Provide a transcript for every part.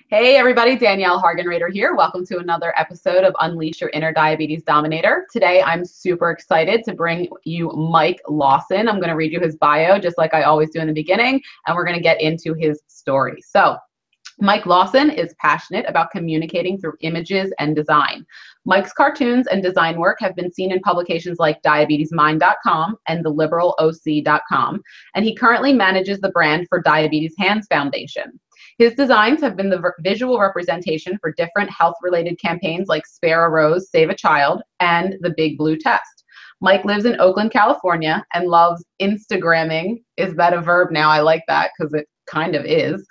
Hey everybody, Danielle Hargenrader here. Welcome to another episode of Unleash Your Inner Diabetes Dominator. Today I'm super excited to bring you Mike Lawson. I'm going to read you his bio just like I always do in the beginning, and we're going to get into his story. So Mike Lawson is passionate about communicating through images and design. Mike's cartoons and design work have been seen in publications like diabetesmind.com and theliberaloc.com, and he currently manages the brand for Diabetes Hands Foundation. His designs have been the visual representation for different health-related campaigns like Spare a Rose, Save a Child, and the Big Blue Test. Mike lives in Oakland, California, and loves Instagramming. Is that a verb now? I like that because it kind of is.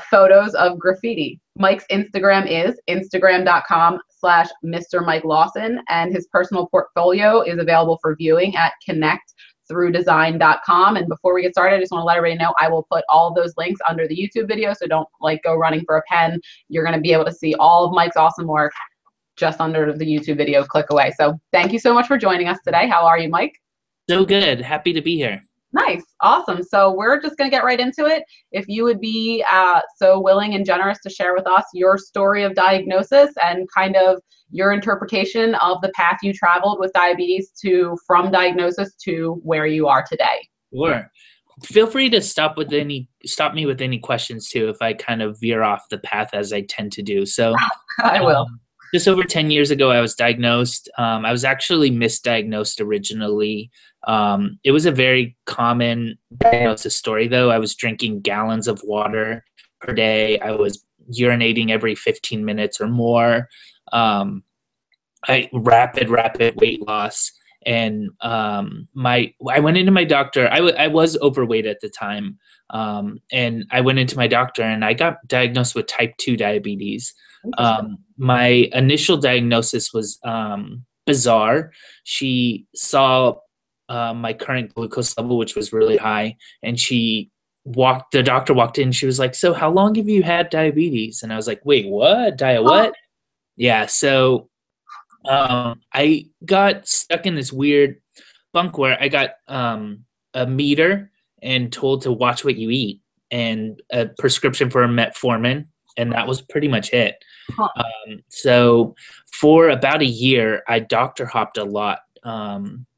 Photos of graffiti. Mike's Instagram is instagram.com/Mr. Mike Lawson, and his personal portfolio is available for viewing at connectthroughdesign.com. And before we get started, I just want to let everybody know I will put all of those links under the YouTube video, so don't go running for a pen. You're going to be able to see all of Mike's awesome work just under the YouTube video. Click away. So thank you so much for joining us today. How are you, Mike? So good. Happy to be here. Nice. Awesome. So we're just going to get right into it. If you would be so willing and generous to share with us your story of diagnosis and kind of your interpretation of the path you traveled with diabetes from diagnosis to where you are today. Sure. Feel free to stop me with any questions too if I kind of veer off the path as I tend to do. So I will. Just over 10 years ago, I was diagnosed. I was actually misdiagnosed originally. It was a very common diagnosis story, though. I was drinking gallons of water per day. I was urinating every 15 minutes or more. Rapid weight loss. And I went into my doctor. I was overweight at the time. And I went into my doctor and I got diagnosed with type 2 diabetes. My initial diagnosis was bizarre. She saw my current glucose level, which was really high, and the doctor walked in, she was like, "So how long have you had diabetes?" And I was like, "Wait, what? What?" Yeah, so I got stuck in this weird bunk where I got a meter and told to watch what you eat and a prescription for a metformin, and that was pretty much it. So for about a year, I doctor hopped a lot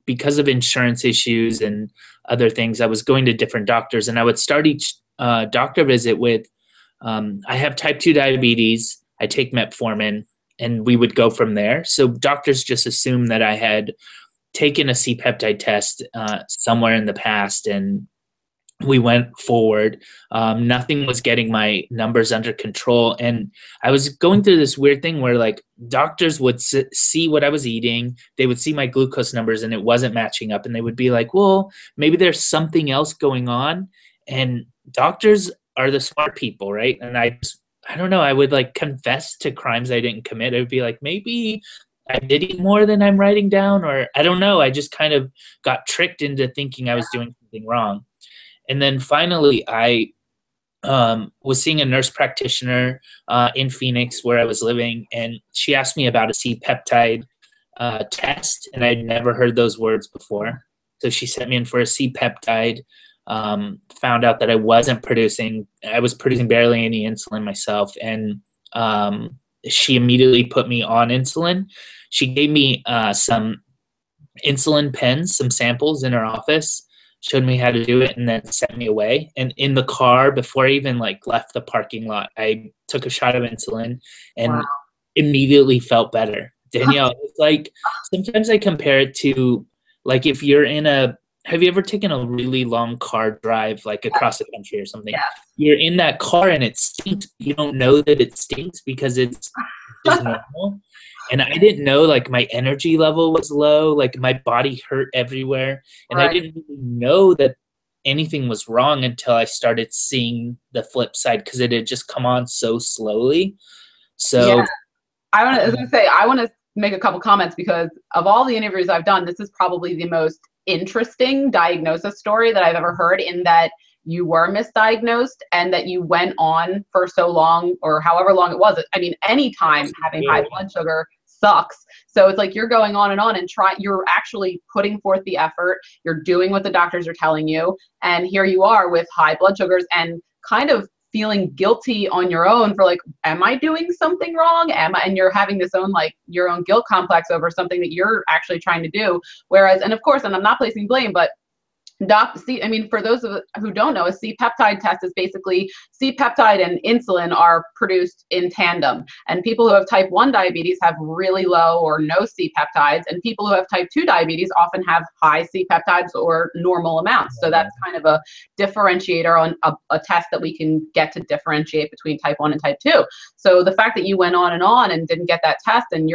because of insurance issues and other things. I was going to different doctors, and I would start each doctor visit with, I have type 2 diabetes, I take metformin, and we would go from there. So doctors just assumed that I had taken a C-peptide test somewhere in the past, and we went forward. Nothing was getting my numbers under control. And I was going through this weird thing where doctors would see what I was eating. They would see my glucose numbers and it wasn't matching up. And they would be like, well, maybe there's something else going on. And doctors are the smart people, right? And I don't know. I would confess to crimes I didn't commit. I would be like, maybe I did eat more than I'm writing down, or I don't know. I just kind of got tricked into thinking I was doing something wrong. And then finally, I was seeing a nurse practitioner in Phoenix where I was living, and she asked me about a C-peptide test, and I'd never heard those words before. So she sent me in for a C-peptide, found out that I was producing barely any insulin myself, and she immediately put me on insulin. She gave me some insulin pens, some samples in her office, showed me how to do it, and then sent me away. And in the car, before I even left the parking lot, I took a shot of insulin and immediately felt better. Danielle, it's sometimes I compare it to if you're have you ever taken a really long car drive across the country or something? Yeah. You're in that car and it stinks. You don't know that it stinks because it's just normal. And I didn't know my energy level was low, my body hurt everywhere. And I didn't really know that anything was wrong until I started seeing the flip side, because it had just come on so slowly. So yeah. I want to make a couple comments, because of all the interviews I've done, this is probably the most interesting diagnosis story that I've ever heard, in that you were misdiagnosed and that you went on for so long, or however long it was. I mean, anytime having high blood sugar sucks. So it's you're going on and you're actually putting forth the effort. You're doing what the doctors are telling you. And here you are with high blood sugars and kind of feeling guilty on your own for like, am I doing something wrong? And you're having this own, like your own guilt complex over something that you're actually trying to do. Whereas, and of course, and I'm not placing blame, but I mean, for those of who don't know, a C-peptide test is basically C-peptide and insulin are produced in tandem. And people who have type 1 diabetes have really low or no C-peptides. And people who have type 2 diabetes often have high C-peptides or normal amounts. So that's kind of a differentiator on a test that we can get to differentiate between type 1 and type 2. So the fact that you went on and didn't get that test and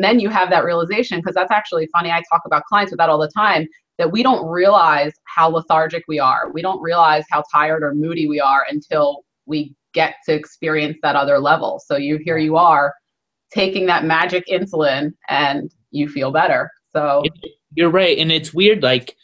then you have that realization, because that's actually funny. I talk about clients with that all the time, that we don't realize how lethargic we are. We don't realize how tired or moody we are until we get to experience that other level. So here you are taking that magic insulin and you feel better. So you're right. And it's weird, like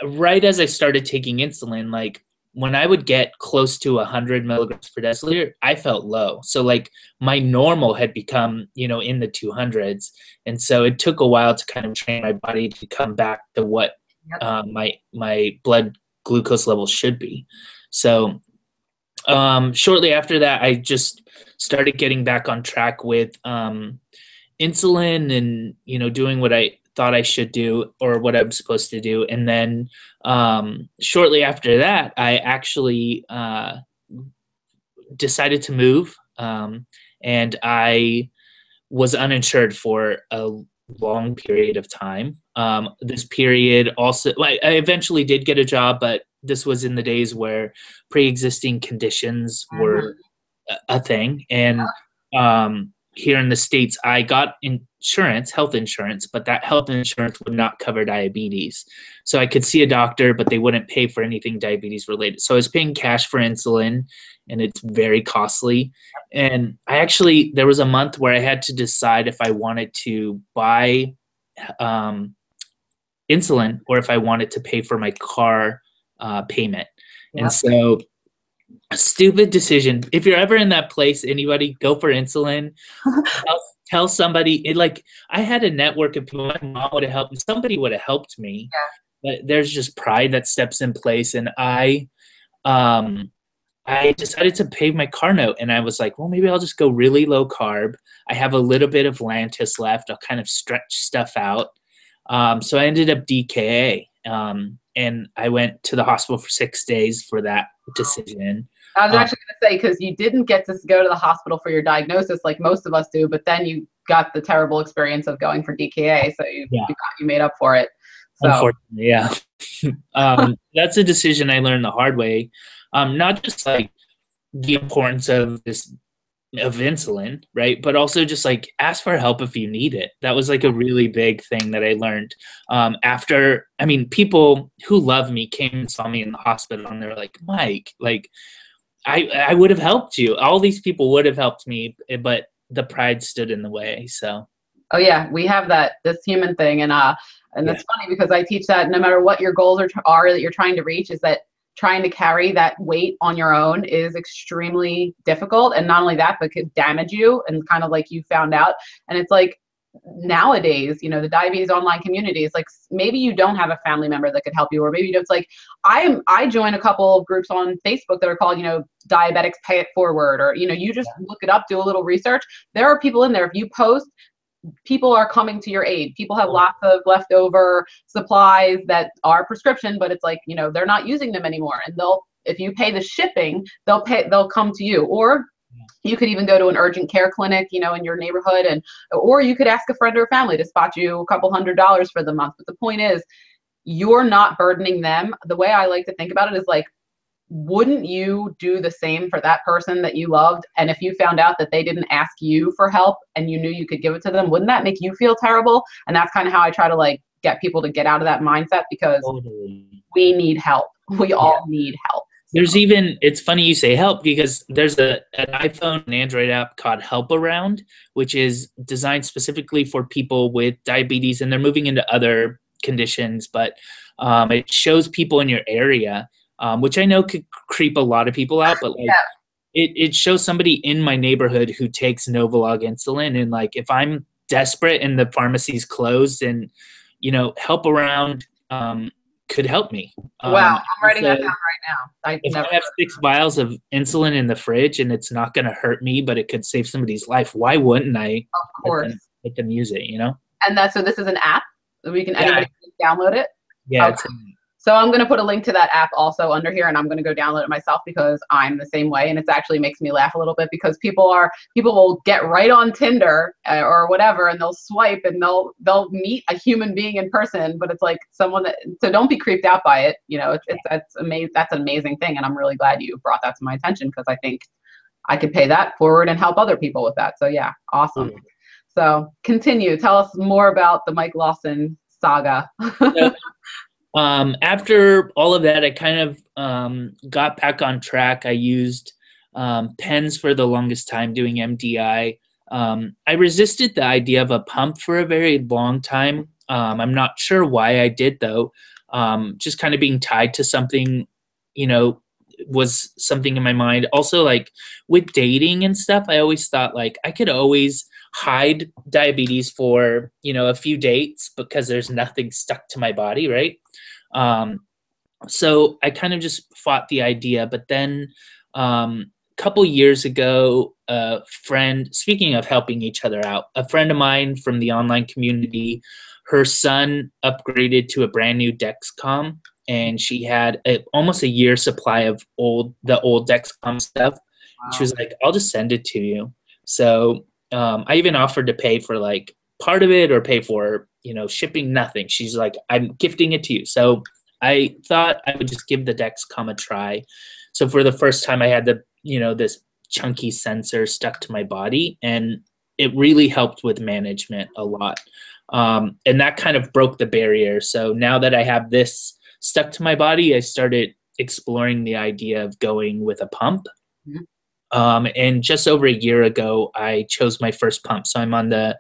right as I started taking insulin, like when I would get close to 100 milligrams per deciliter, I felt low. So like my normal had become, in the 200s. And so it took a while to kind of train my body to come back to what my blood glucose levels should be. So shortly after that, I just started getting back on track with insulin and, doing what I thought I should do or what I'm supposed to do. And then shortly after that, I actually decided to move, and I was uninsured for a long period of time. This period also, I eventually did get a job, but this was in the days where pre-existing conditions were a thing. And here in the States, I got health insurance, but that health insurance would not cover diabetes. So I could see a doctor, but they wouldn't pay for anything diabetes related. So I was paying cash for insulin, and it's very costly. And there was a month where I had to decide if I wanted to buy insulin or if I wanted to pay for my car payment. Yep. And so a stupid decision. If you're ever in that place, anybody, go for insulin. Tell somebody. I had a network of people. My mom would have helped me. Somebody would have helped me. Yeah. But there's just pride that steps in place. And I decided to pay my car note. And I was like, well, maybe I'll just go really low carb. I have a little bit of Lantus left. I'll kind of stretch stuff out. So I ended up DKA. And I went to the hospital for 6 days for that decision. I was actually going to say, because you didn't get to go to the hospital for your diagnosis like most of us do, but then you got the terrible experience of going for DKA, so you made up for it. So. Unfortunately, yeah. That's a decision I learned the hard way. Not just like the importance of insulin, right? But also just like ask for help if you need it. That was like a really big thing that I learned people who love me came and saw me in the hospital, and they're like, Mike, like I would have helped you. All these people would have helped me, but the pride stood in the way. So. Oh yeah, we have this human thing, and that's funny because I teach that no matter what your goals are that you're trying to reach, is that trying to carry that weight on your own is extremely difficult. And not only that, but could damage you, and kind of like you found out. And it's like nowadays, the diabetes online community is like, maybe you don't have a family member that could help you, or maybe you don't. It's like, I join a couple of groups on Facebook that are called, Diabetics Pay It Forward, or, you just look it up, do a little research. There are people in there. If you post, people are coming to your aid. People have lots of leftover supplies that are prescription, but it's like, they're not using them anymore. And if you pay the shipping, they'll come to you. Or you could even go to an urgent care clinic, in your neighborhood, or you could ask a friend or family to spot you a couple $100s for the month. But the point is, you're not burdening them. The way I like to think about it is like, wouldn't you do the same for that person that you loved? And if you found out that they didn't ask you for help and you knew you could give it to them, wouldn't that make you feel terrible? And that's kind of how I try to like get people to get out of that mindset, because we need help. We all need help. There's even, it's funny you say help, because there's an iPhone and Android app called Help Around, which is designed specifically for people with diabetes, and they're moving into other conditions, but it shows people in your area, which I know could creep a lot of people out, but like it shows somebody in my neighborhood who takes Novolog insulin, and like if I'm desperate and the pharmacy's closed, and Help Around could help me. Wow, I'm writing that So down right now. I if never I have 6 vials of insulin in the fridge and it's not going to hurt me, but it could save somebody's life, why wouldn't I Of course. let them use it, you know? And so this is an app that Yeah. anybody can download it? Yeah, Okay. So I'm going to put a link to that app also under here, and I'm going to go download it myself because I'm the same way. And it actually makes me laugh a little bit because people will get right on Tinder or whatever, and they'll swipe and they'll meet a human being in person, but it's like someone that, so don't be creeped out by it. You know, that's amazing. That's an amazing thing. And I'm really glad you brought that to my attention because I think I could pay that forward and help other people with that. So yeah, awesome. Mm-hmm. So continue. Tell us more about the Mike Lawson saga. After all of that, I kind of got back on track. I used pens for the longest time doing MDI. I resisted the idea of a pump for a very long time. I'm not sure why I did, though. Just kind of being tied to something, you know, was something in my mind. Also, like with dating and stuff, I always thought like I could always hide diabetes for, you know, a few dates because there's nothing stuck to my body, right? So I kind of just fought the idea, but then a couple years ago, a friend, speaking of helping each other out, a friend of mine from the online community, her son upgraded to a brand new Dexcom, and she had almost a year supply of the old Dexcom stuff. Wow. She was like, I'll just send it to you. So I even offered to pay for like part of it or pay for, you know, shipping, nothing. She's like, I'm gifting it to you. So I thought I would just give the Dexcom a try. So for the first time I had this chunky sensor stuck to my body, and it really helped with management a lot. And that kind of broke the barrier. So now that I have this stuck to my body, I started exploring the idea of going with a pump. Mm-hmm. And just over a year ago, I chose my first pump. So I'm on the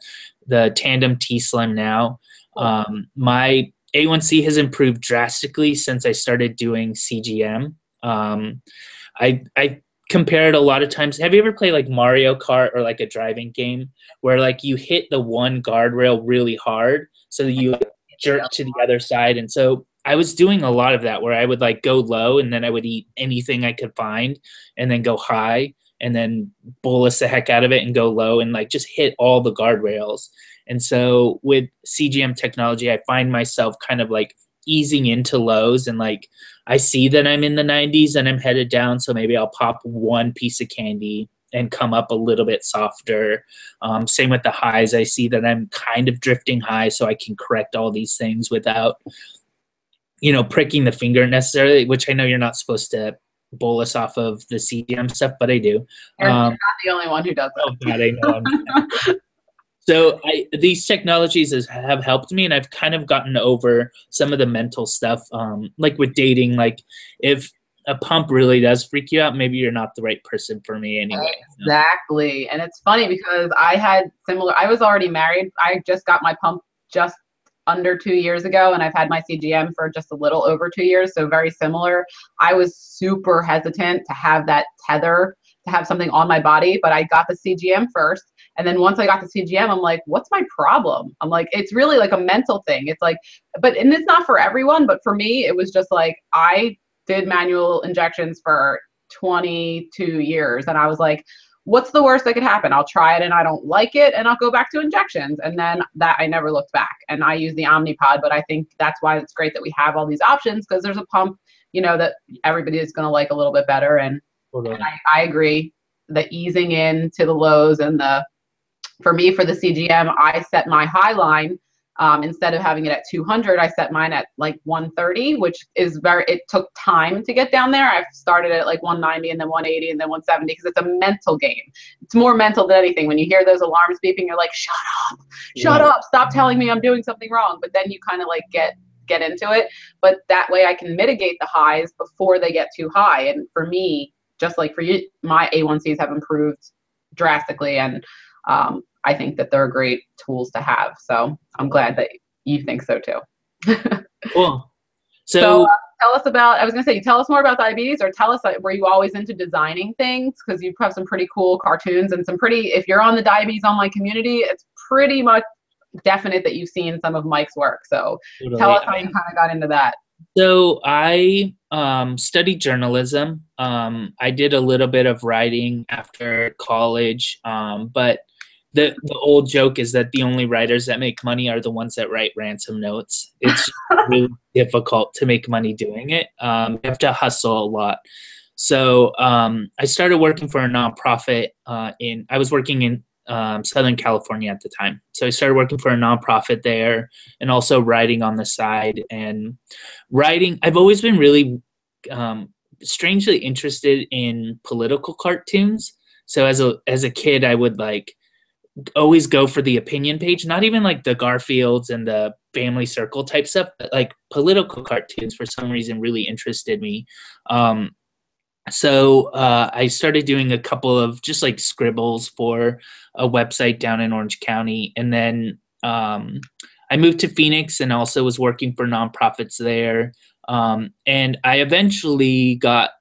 Tandem T-Slim now. My A1C has improved drastically since I started doing CGM. I compare it a lot of times. Have you ever played like Mario Kart or like a driving game where like you hit the one guardrail really hard, so you jerk to the other side? And so I was doing a lot of that where I would like go low and then I would eat anything I could find and then go high and then bolus the heck out of it and go low and like just hit all the guardrails. And so with CGM technology, I find myself kind of like easing into lows, and like I see that I'm in the 90s and I'm headed down. So maybe I'll pop one piece of candy and come up a little bit softer. Same with the highs. I see that I'm kind of drifting high, so I can correct all these things without, you know, pricking the finger necessarily, which I know you're not supposed to bolus off of the CGM stuff, but I do. You're not the only one who does that. Oh God, I know. So these technologies have helped me, and I've kind of gotten over some of the mental stuff, like with dating. Like if a pump really does freak you out, maybe you're not the right person for me anyway. Exactly. And it's funny because I was already married. I just got my pump just under 2 years ago, and I've had my CGM for just a little over 2 years. So very similar. I was super hesitant to have that tether, to have something on my body, but I got the CGM first. And then once I got the CGM, I'm like, what's my problem? I'm like, it's really like a mental thing. It's like, and it's not for everyone, but for me, it was just like, I did manual injections for 22 years. And I was like, what's the worst that could happen? I'll try it and I don't like it, and I'll go back to injections. And then that I never looked back. And I use the Omnipod, but I think that's why it's great that we have all these options, because there's a pump, you know, that everybody is going to like a little bit better. And, and I agree, the easing into the lows and for me, for the CGM, I set my high line, instead of having it at 200, I set mine at like 130, which is it took time to get down there. I started at like 190 and then 180 and then 170, because it's a mental game. It's more mental than anything. When you hear those alarms beeping, you're like, shut up, stop telling me I'm doing something wrong. But then you kind of like get into it. But that way I can mitigate the highs before they get too high. And for me, just like for you, my A1Cs have improved drastically, and I think that they're great tools to have. So I'm glad that you think so too. Cool. So tell us tell us more about diabetes, or tell us, were you always into designing things? Because you have some pretty cool cartoons and if you're on the diabetes online community, it's pretty much definite that you've seen some of Mike's work. So tell us how you kind of got into that. So I studied journalism. I did a little bit of writing after college, but the old joke is that the only writers that make money are the ones that write ransom notes. It's really difficult to make money doing it. You have to hustle a lot. So I started working for a nonprofit. I was working in Southern California at the time. So I started working for a nonprofit there, and also writing on the side. And writing, I've always been really strangely interested in political cartoons. So as a kid, I would like always go for the opinion page, not even like the Garfields and the Family Circle type stuff, but like political cartoons for some reason really interested me. So I started doing a couple of just like scribbles for a website down in Orange County. And then I moved to Phoenix and also was working for nonprofits there. And I eventually got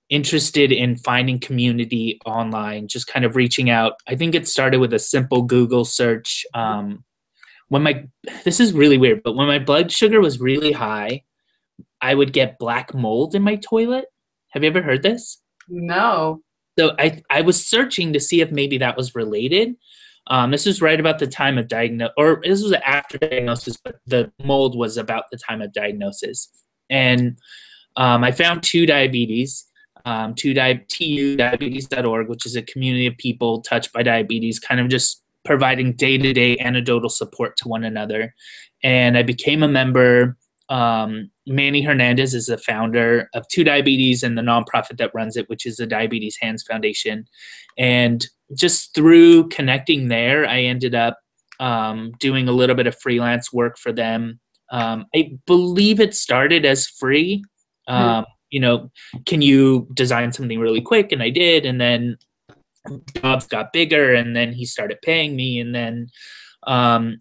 interested in finding community online, just kind of reaching out. I think it started with a simple Google search. This is really weird, but when my blood sugar was really high, I would get black mold in my toilet. Have you ever heard this? No. So I was searching to see if maybe that was related. This was right about the time of diagnosis, or this was after diagnosis, but the mold was about the time of diagnosis. And I found TU Diabetes, diabetes.org, which is a community of people touched by diabetes, kind of just providing day-to-day anecdotal support to one another. And I became a member. Manny Hernandez is the founder of TU Diabetes and the nonprofit that runs it, which is the Diabetes Hands Foundation. And just through connecting there, I ended up doing a little bit of freelance work for them. I believe it started as free. Can you design something really quick? And I did. And then jobs got bigger, and then he started paying me. And then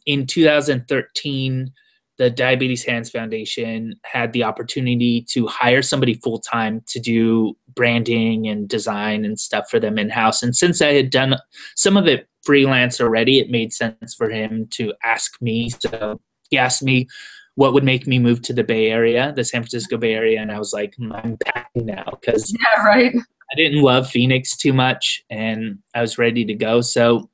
in 2013, the Diabetes Hands Foundation had the opportunity to hire somebody full-time to do branding and design and stuff for them in-house. And since I had done some of it freelance already, it made sense for him to ask me. So he asked me what would make me move to the Bay Area, the San Francisco Bay Area. And I was like, I'm packing now, because Yeah, right. I didn't love Phoenix too much, and I was ready to go. So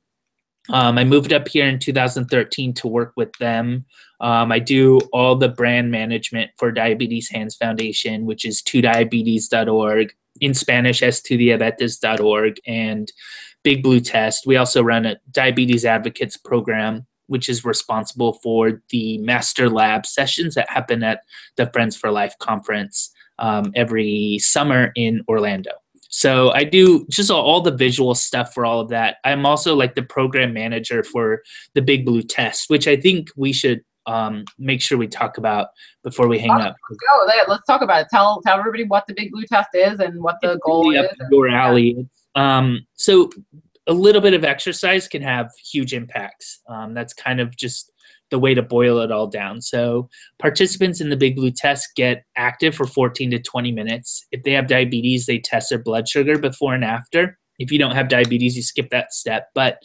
I moved up here in 2013 to work with them. I do all the brand management for Diabetes Hands Foundation, which is tudiabetes.org, in Spanish, estudiabetes.org, and Big Blue Test. We also run a Diabetes Advocates program, which is responsible for the master lab sessions that happen at the Friends for Life conference every summer in Orlando. So I do just all the visual stuff for all of that. I'm also like the program manager for the Big Blue Test, which I think we should make sure we talk about before we hang up. Go. Let's talk about it. Tell everybody what the Big Blue Test is and what the goal really is. Up your alley. So a little bit of exercise can have huge impacts. That's kind of just the way to boil it all down. So participants in the Big Blue Test get active for 14 to 20 minutes. If they have diabetes, they test their blood sugar before and after. If you don't have diabetes, you skip that step. But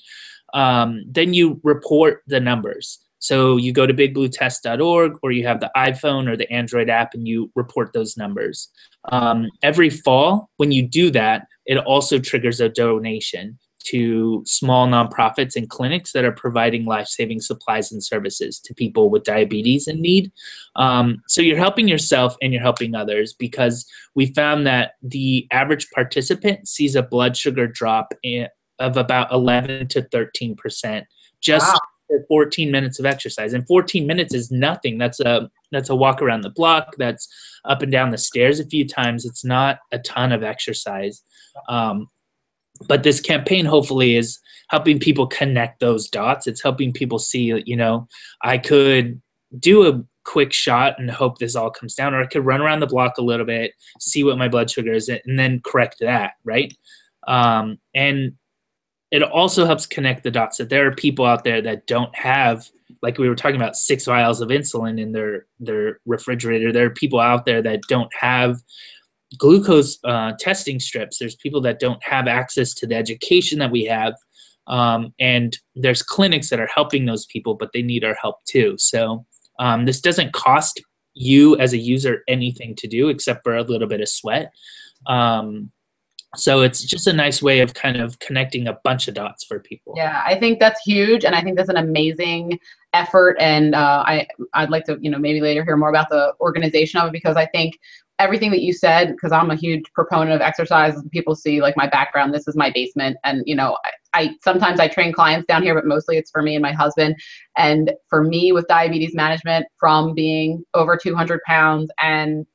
then you report the numbers. So you go to bigbluetest.org, or you have the iPhone or the Android app, and you report those numbers. Every fall, when you do that, it also triggers a donation to small nonprofits and clinics that are providing life-saving supplies and services to people with diabetes in need. So you're helping yourself and you're helping others, because we found that the average participant sees a blood sugar drop of about 11 to 13% just for 14 minutes of exercise. And 14 minutes is nothing. That's a walk around the block. That's up and down the stairs a few times. It's not a ton of exercise. But this campaign hopefully is helping people connect those dots. It's helping people see, I could do a quick shot and hope this all comes down, or I could run around the block a little bit, see what my blood sugar is, and then correct that, right? And it also helps connect the dots that there are people out there that don't have, like we were talking about, 6 vials of insulin in their refrigerator. There are people out there that don't have glucose testing strips. There's people that don't have access to the education that we have. And there's clinics that are helping those people, but they need our help too. So this doesn't cost you as a user anything to do except for a little bit of sweat. So it's just a nice way of kind of connecting a bunch of dots for people. Yeah, I think that's huge, and I think that's an amazing effort. And I'd like to, maybe later hear more about the organization of it, because I think everything that you said, because I'm a huge proponent of exercise. People see like my background. This is my basement, and I sometimes I train clients down here, but mostly it's for me and my husband. And for me, with diabetes management, from being over 200 pounds and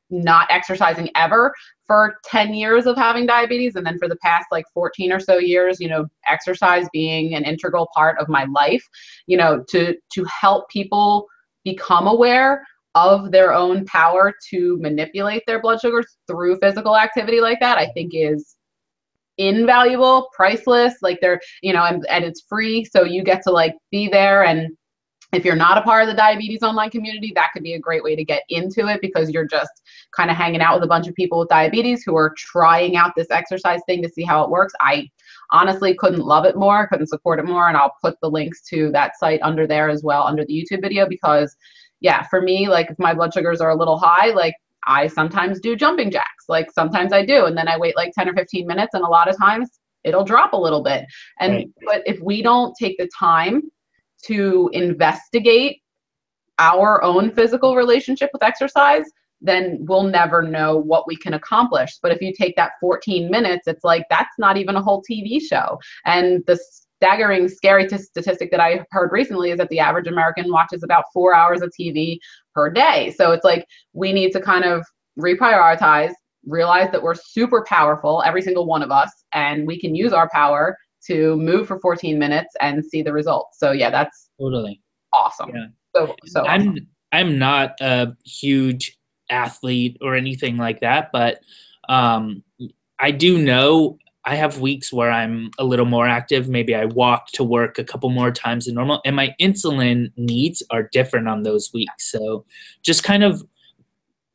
not exercising ever for 10 years of having diabetes, and then for the past like 14 or so years, exercise being an integral part of my life, to help people become aware of their own power to manipulate their blood sugars through physical activity like that, I think is invaluable, priceless. Like they're, and it's free. So you get to like be there. And if you're not a part of the diabetes online community, that could be a great way to get into it, because you're just kind of hanging out with a bunch of people with diabetes who are trying out this exercise thing to see how it works. I honestly couldn't love it more, couldn't support it more. And I'll put the links to that site under there as well, under the YouTube video, because yeah, for me, like if my blood sugars are a little high, like I sometimes do jumping jacks, like sometimes I do. And then I wait like 10 or 15 minutes, and a lot of times it'll drop a little bit. And Right. But if we don't take the time to investigate our own physical relationship with exercise, then we'll never know what we can accomplish. But if you take that 14 minutes, it's like, that's not even a whole TV show. And the staggering, scary statistic that I heard recently is that the average American watches about 4 hours of TV per day. So it's like, we need to kind of reprioritize, realize that we're super powerful, every single one of us, and we can use our power to move for 14 minutes and see the results. So yeah, that's Totally awesome. Yeah. So awesome. I'm not a huge athlete or anything like that, but I do know I have weeks where I'm a little more active. Maybe I walk to work a couple more times than normal, and my insulin needs are different on those weeks. So just kind of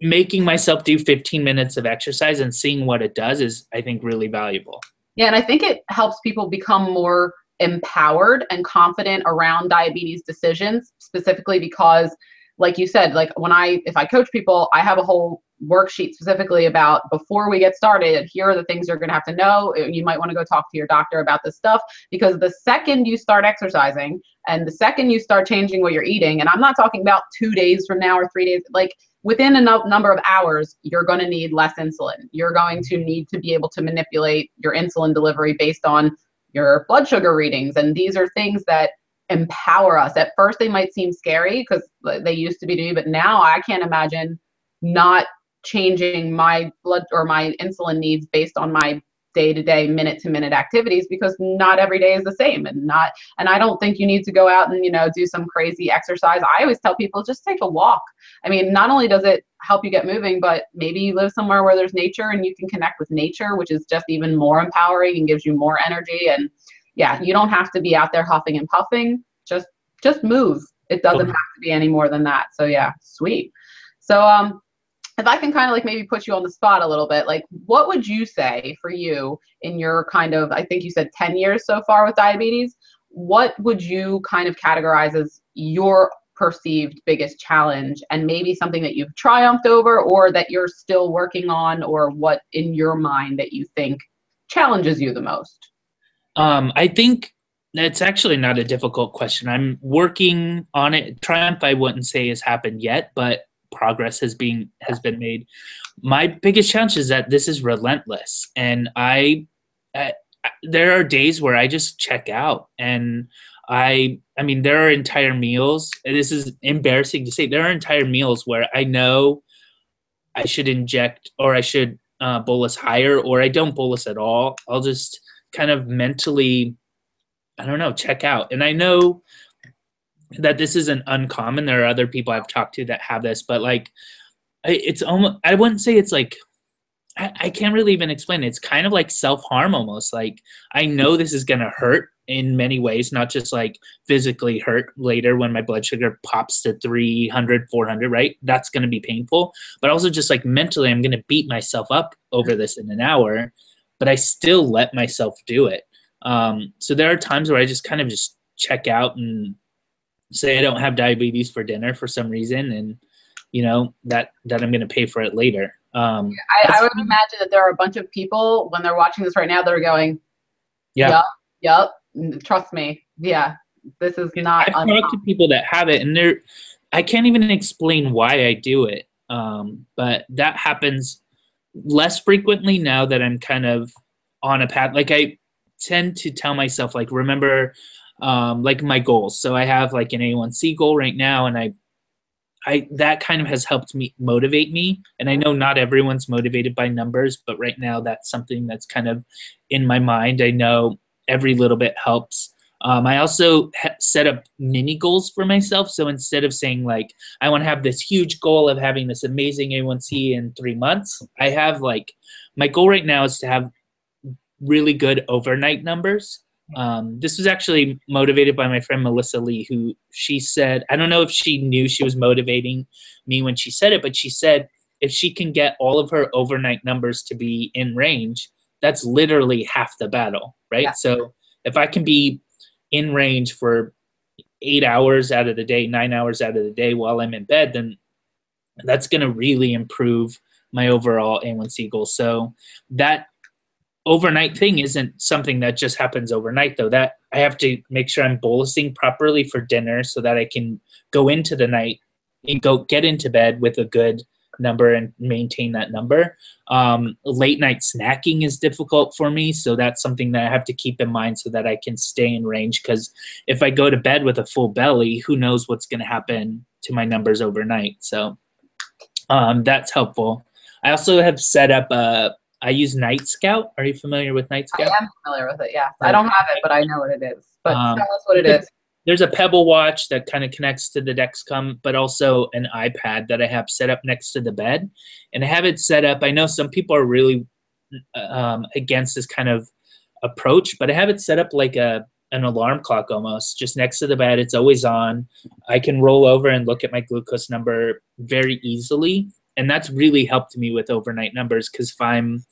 making myself do 15 minutes of exercise and seeing what it does is, I think, really valuable. Yeah, and I think it helps people become more empowered and confident around diabetes decisions, specifically because, like you said, like if I coach people, I have a whole worksheet specifically about, before we get started, here are the things you're going to have to know. You might want to go talk to your doctor about this stuff, because the second you start exercising and the second you start changing what you're eating, and I'm not talking about 2 days from now or 3 days, like within a number of hours, you're going to need less insulin. You're going to need to be able to manipulate your insulin delivery based on your blood sugar readings. And these are things that empower us. At first, they might seem scary because they used to be to me, but now I can't imagine not changing my blood or my insulin needs based on my day-to-day, minute-to-minute activities, because not every day is the same. And I don't think you need to go out and, do some crazy exercise. I always tell people, just take a walk. I mean, not only does it help you get moving, but maybe you live somewhere where there's nature and you can connect with nature, which is just even more empowering and gives you more energy. And yeah, you don't have to be out there huffing and puffing. Just move. It doesn't have to be any more than that. So yeah, sweet. So if I can kind of like maybe put you on the spot a little bit, like what would you say for you in your kind of, I think you said 10 years so far with diabetes, what would you kind of categorize as your perceived biggest challenge, and maybe something that you've triumphed over or that you're still working on, or what in your mind that you think challenges you the most? I think it's actually not a difficult question. I'm working on it. Triumph, I wouldn't say has happened yet, but progress has been made. My biggest challenge is that this is relentless, and there are days where I just check out, and I mean there are entire meals, and this is embarrassing to say, there are entire meals where I know I should inject or I should bolus higher, or I don't bolus at all. I'll just kind of mentally, I don't know, check out. And I know that this isn't uncommon. There are other people I've talked to that have this, but like, it's almost, I wouldn't say it's like, I can't really even explain it. It's kind of like self-harm almost. Like, I know this is going to hurt in many ways, not just like physically hurt later when my blood sugar pops to 300, 400, right? That's going to be painful, but also just like mentally, I'm going to beat myself up over this in an hour, but I still let myself do it. So there are times where I just kind of just check out and say I don't have diabetes for dinner for some reason, and that I'm going to pay for it later. I would imagine that there are a bunch of people when they're watching this right now that are going, yeah, yep, trust me. Yeah, this is not. I've talked to people that have it, and I can't even explain why I do it. But that happens less frequently now that I'm kind of on a path. Like I tend to tell myself, like, remember, like my goals. So I have like an A1C goal right now, and I that kind of has helped me motivate me. And I know not everyone's motivated by numbers, but right now that's something that's kind of in my mind. I know every little bit helps. I also set up mini goals for myself. So instead of saying like, I want to have this huge goal of having this amazing A1C in 3 months, I have like, my goal right now is to have really good overnight numbers. This was actually motivated by my friend Melissa Lee, who she said, I don't know if she knew she was motivating me when she said it, but she said if she can get all of her overnight numbers to be in range, that's literally half the battle, right? Yeah. So if I can be in range for 8 hours out of the day, 9 hours out of the day while I'm in bed, then that's going to really improve my overall A1C goal. So that overnight thing isn't something that just happens overnight, though. That I have to make sure I'm bolusing properly for dinner so that I can go into the night and go get into bed with a good number and maintain that number. Late night snacking is difficult for me, so that's something that I have to keep in mind so that I can stay in range, because if I go to bed with a full belly, who knows what's going to happen to my numbers overnight. So that's helpful. I also have set up I use Night Scout. Are you familiar with Night Scout? I am familiar with it, yeah. I don't have it, but I know what it is. But tell us what it is. There's a Pebble watch that kind of connects to the Dexcom, but also an iPad that I have set up next to the bed. And I have it set up. I know some people are really against this kind of approach, but I have it set up like an alarm clock almost, just next to the bed. It's always on. I can roll over and look at my glucose number very easily. And that's really helped me with overnight numbers, because if I'm,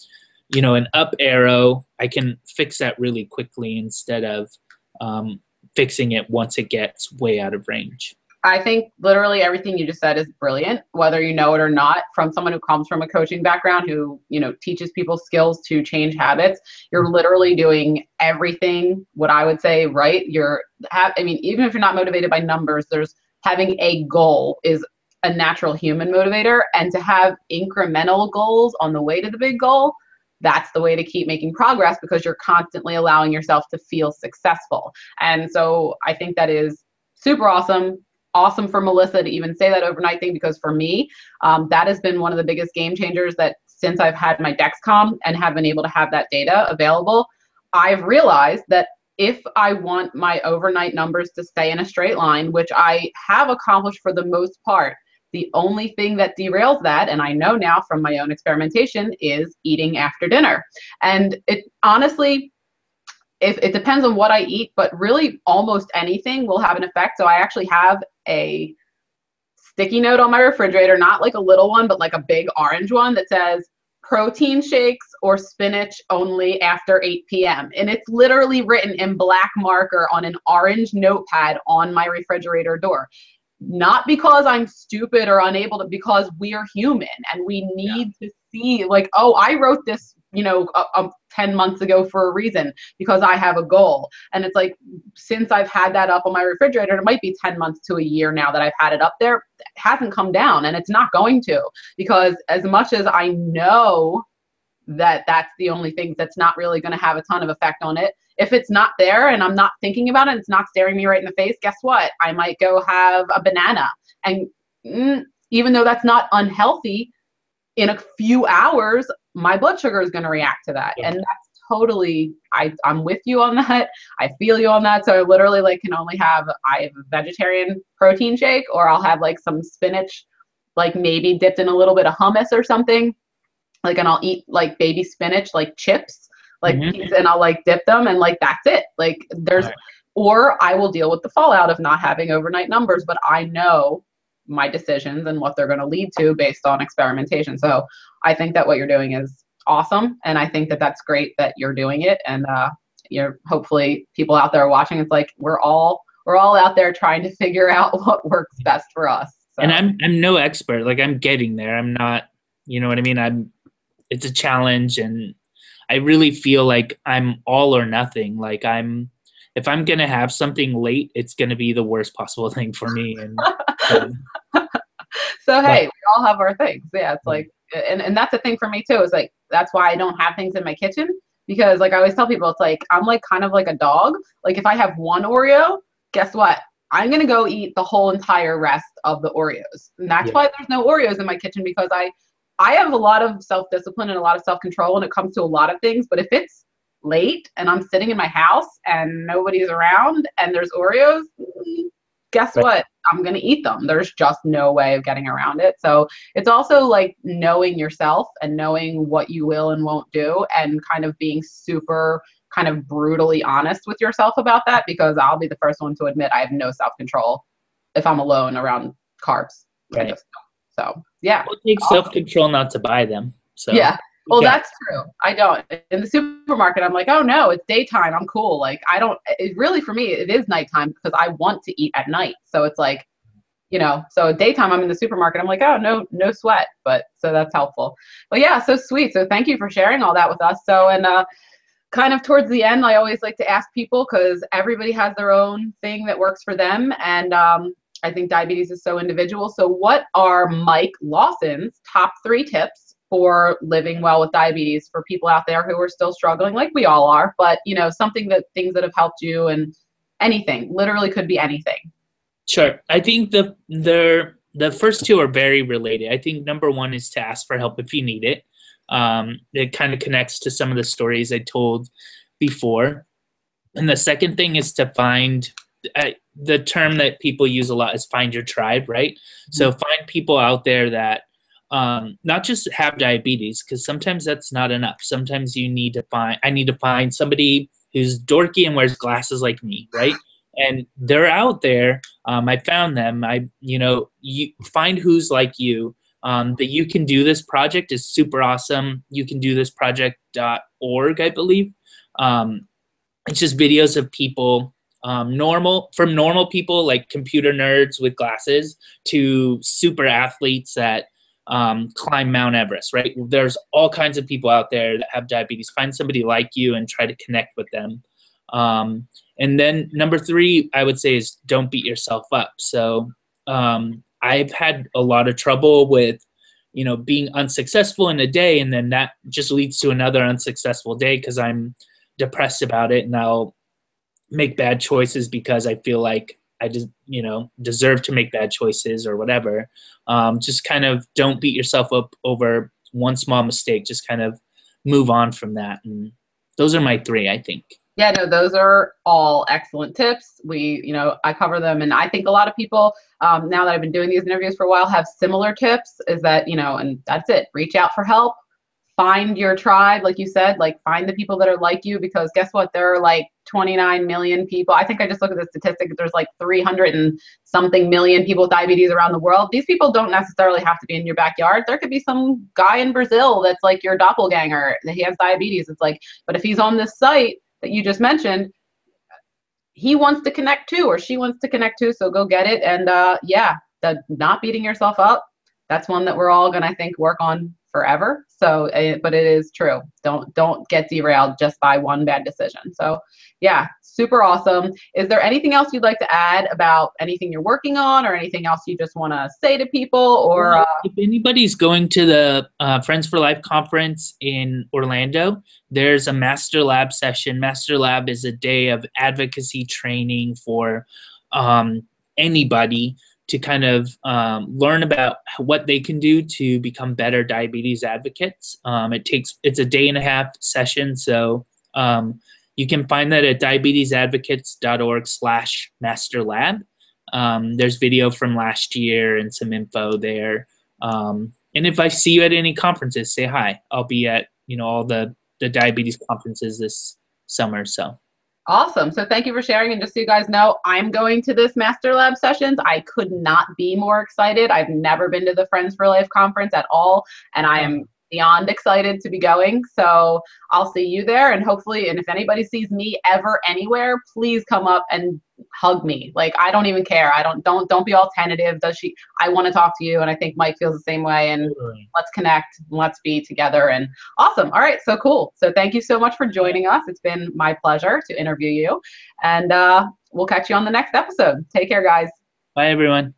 an up arrow, I can fix that really quickly instead of fixing it once it gets way out of range. I think literally everything you just said is brilliant, whether you know it or not. From someone who comes from a coaching background who, teaches people skills to change habits, you're literally doing everything, what I would say, right? Even if you're not motivated by numbers, there's having a goal is a natural human motivator, and to have incremental goals on the way to the big goal, that's the way to keep making progress, because you're constantly allowing yourself to feel successful. And so I think that is super awesome for Melissa to even say that overnight thing, because for me, that has been one of the biggest game changers that since I've had my Dexcom and have been able to have that data available, I've realized that if I want my overnight numbers to stay in a straight line, which I have accomplished for the most part, the only thing that derails that, and I know now from my own experimentation, is eating after dinner. And it honestly, it depends on what I eat, but really almost anything will have an effect. So I actually have a sticky note on my refrigerator, not like a little one, but like a big orange one that says protein shakes or spinach only after 8 p.m. And it's literally written in black marker on an orange notepad on my refrigerator door. Not because I'm stupid or unable to, because we are human and we need to see like, oh, I wrote this, 10 months ago for a reason, because I have a goal. And it's like, since I've had that up on my refrigerator, it might be 10 months to a year now that I've had it up there, it hasn't come down, and it's not going to, because as much as I know that that's the only thing that's not really going to have a ton of effect on it, if it's not there and I'm not thinking about it, it's not staring me right in the face, guess what? I might go have a banana. And even though that's not unhealthy, in a few hours, my blood sugar is going to react to that. Yeah. And that's totally, I'm with you on that. I feel you on that. So I literally can only have a vegetarian protein shake, or I'll have like some spinach, like maybe dipped in a little bit of hummus or something. And I'll eat like baby spinach, like chips, and I'll dip them, and that's it. Or I will deal with the fallout of not having overnight numbers, but I know my decisions and what they're going to lead to based on experimentation. So I think that what you're doing is awesome. And I think that that's great that you're doing it. And hopefully people out there watching, it's like, we're all out there trying to figure out what works best for us. And I'm no expert. Like, I'm getting there. I'm not, you know what I mean? It's a challenge, and I really feel like I'm all or nothing. Like, if I'm going to have something late, it's going to be the worst possible thing for me. And so, hey, we all have our things. Yeah. It's like, and that's the thing for me too, is like, that's why I don't have things in my kitchen, because like I always tell people, it's like, I'm like kind of like a dog. Like, if I have one Oreo, guess what? I'm going to go eat the whole entire rest of the Oreos. And that's why there's no Oreos in my kitchen, because I have a lot of self-discipline and a lot of self-control when it comes to a lot of things. But if it's late and I'm sitting in my house and nobody's around and there's Oreos, guess what? I'm going to eat them. There's just no way of getting around it. So it's also like knowing yourself and knowing what you will and won't do, and kind of being super kind of brutally honest with yourself about that, because I'll be the first one to admit I have no self-control if I'm alone around carbs. Right. So yeah. Well, it takes self-control not to buy them. So yeah. Well, that's true. I don't. In the supermarket, I'm like, oh no, it's daytime. I'm cool. Like, I don't, it really, for me, it is nighttime, because I want to eat at night. So it's like, you know, so daytime I'm in the supermarket, I'm like, oh, no sweat. But so that's helpful. But yeah, so sweet. So thank you for sharing all that with us. So, and kind of towards the end, I always like to ask people, because everybody has their own thing that works for them. And I think diabetes is so individual. So what are Mike Lawson's top 3 tips for living well with diabetes for people out there who are still struggling, like we all are, but you know, things that have helped you, and anything, literally could be anything. Sure. I think the first 2 are very related. I think number 1 is to ask for help if you need it. It kind of connects to some of the stories I told before. And the second thing is to find, the term that people use a lot is find your tribe, right? Mm-hmm. So find people out there that not just have diabetes, because sometimes that's not enough. Sometimes I need to find somebody who's dorky and wears glasses like me, right? And they're out there. I found them. You find who's like you. That you can do this project is super awesome. You can do this project.org, I believe. It's just videos of people, from normal people like computer nerds with glasses to super athletes that climb Mount Everest, right? There's all kinds of people out there that have diabetes. Find somebody like you and try to connect with them. And then number 3, I would say, is don't beat yourself up. So I've had a lot of trouble with, being unsuccessful in a day, and then that just leads to another unsuccessful day because I'm depressed about it, and I'll make bad choices because I feel like I just, deserve to make bad choices or whatever. Just kind of don't beat yourself up over one small mistake. Just kind of move on from that. And those are my 3, I think. Yeah, no, those are all excellent tips. I cover them. And I think a lot of people, now that I've been doing these interviews for a while, have similar tips, is that, and that's it. Reach out for help. Find your tribe, like you said, like find the people that are like you, because guess what? There are like 29 million people. I think I just looked at the statistic. There's like 300 and something million people with diabetes around the world. These people don't necessarily have to be in your backyard. There could be some guy in Brazil that's like your doppelganger, that he has diabetes. It's like, but if he's on this site that you just mentioned, he wants to connect too, or she wants to connect too. So go get it. And the not beating yourself up, that's one that we're all going to, I think, work on forever. So, but it is true. Don't get derailed just by one bad decision. So yeah, super awesome. Is there anything else you'd like to add about anything you're working on, or anything else you just want to say to people? Or if anybody's going to the Friends for Life conference in Orlando, there's a Master Lab session. Master Lab is a day of advocacy training for anybody to kind of learn about what they can do to become better diabetes advocates. It's a 1.5-day session, so you can find that at diabetesadvocates.org/masterlab. There's video from last year and some info there. And if I see you at any conferences, say hi. I'll be at all the diabetes conferences this summer. So. Awesome. So thank you for sharing. And just so you guys know, I'm going to this Master Lab sessions. I could not be more excited. I've never been to the Friends for Life conference at all, and I am beyond excited to be going. So I'll see you there, and hopefully, and if anybody sees me ever anywhere, please come up and hug me. Like, I don't even care. Don't be all tentative. I want to talk to you. And I think Mike feels the same way, and Totally. let's connect, let's be together. And awesome. All right. So cool. So thank you so much for joining us. It's been my pleasure to interview you, and we'll catch you on the next episode. Take care, guys. Bye, everyone.